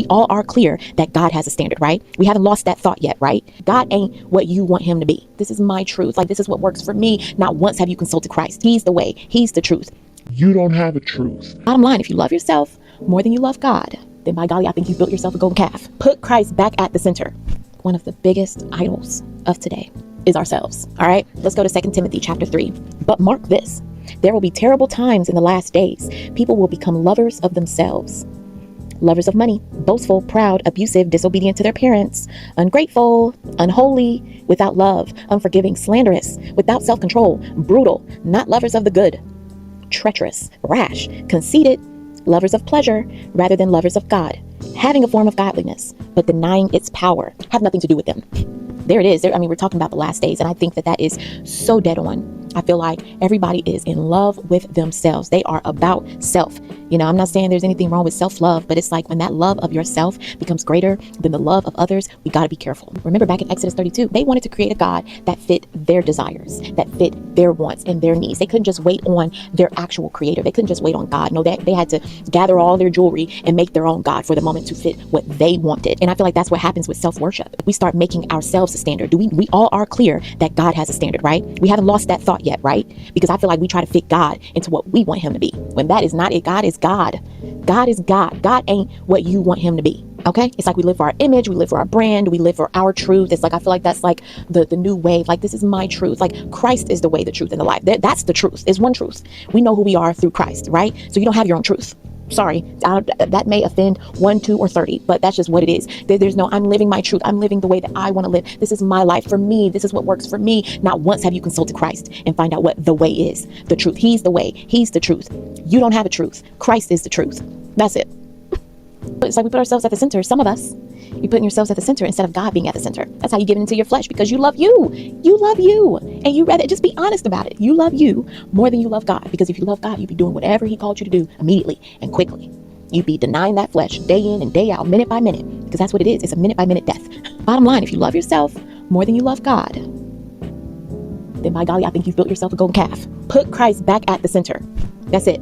we all are clear that God has a standard, right? We haven't lost that thought yet, right? God ain't what you want him to be. This is my truth. Like, this is what works for me. Not once have you consulted Christ. He's the way. He's the truth. You don't have a truth. Bottom line, if you love yourself more than you love God, then by golly, I think you built yourself a golden calf. Put Christ back at the center. One of the biggest idols of today is ourselves. All right, let's go to 2 Timothy chapter 3. But mark this, there will be terrible times in the last days. People will become lovers of themselves, lovers of money, boastful, proud, abusive, disobedient to their parents, ungrateful, unholy, without love, unforgiving, slanderous, without self-control, brutal, not lovers of the good, treacherous, rash, conceited, lovers of pleasure rather than lovers of God, having a form of godliness, but denying its power. Have nothing to do with them. There it is. We're talking about the last days, and I think that is so dead on. I feel like everybody is in love with themselves. They are about self. I'm not saying there's anything wrong with self-love, but it's like when that love of yourself becomes greater than the love of others, we got to be careful. Remember back in Exodus 32, they wanted to create a God that fit their desires, that fit their wants and their needs. They couldn't just wait on their actual creator. They couldn't just wait on God. No, they had to gather all their jewelry and make their own God for the moment to fit what they wanted. And I feel like that's what happens with self-worship. We start making ourselves a standard. We all are clear that God has a standard, right? We haven't lost that thought yet, right? Because I feel like we try to fit God into what we want him to be, when that is not it. God is God. God is God. God ain't what you want him to be. Okay? It's like we live for our image, we live for our brand, we live for our truth. It's like, I feel like that's like the new wave. Like, this is my truth. Like, Christ is the way, the truth, and the life. That's the truth. It's one truth. We know who we are through Christ, right? So you don't have your own truth. Sorry, that may offend 1, 2, or 30, but that's just what it is. There's no, I'm living my truth. I'm living the way that I want to live. This is my life. For me, this is what works for me. Not once have you consulted Christ and find out what the way is. The truth. He's the way. He's the truth. You don't have a truth. Christ is the truth. That's it. It's like we put ourselves at the center. Some of us, you're putting yourselves at the center instead of God being at the center. That's how you give into your flesh, because you love you. You love you. And you rather just be honest about it. You love you more than you love God. Because if you love God, you'd be doing whatever he called you to do immediately and quickly. You'd be denying that flesh day in and day out, minute by minute, because that's what it is. It's a minute by minute death. Bottom line, if you love yourself more than you love God, then by golly, I think you've built yourself a golden calf. Put Christ back at the center. That's it.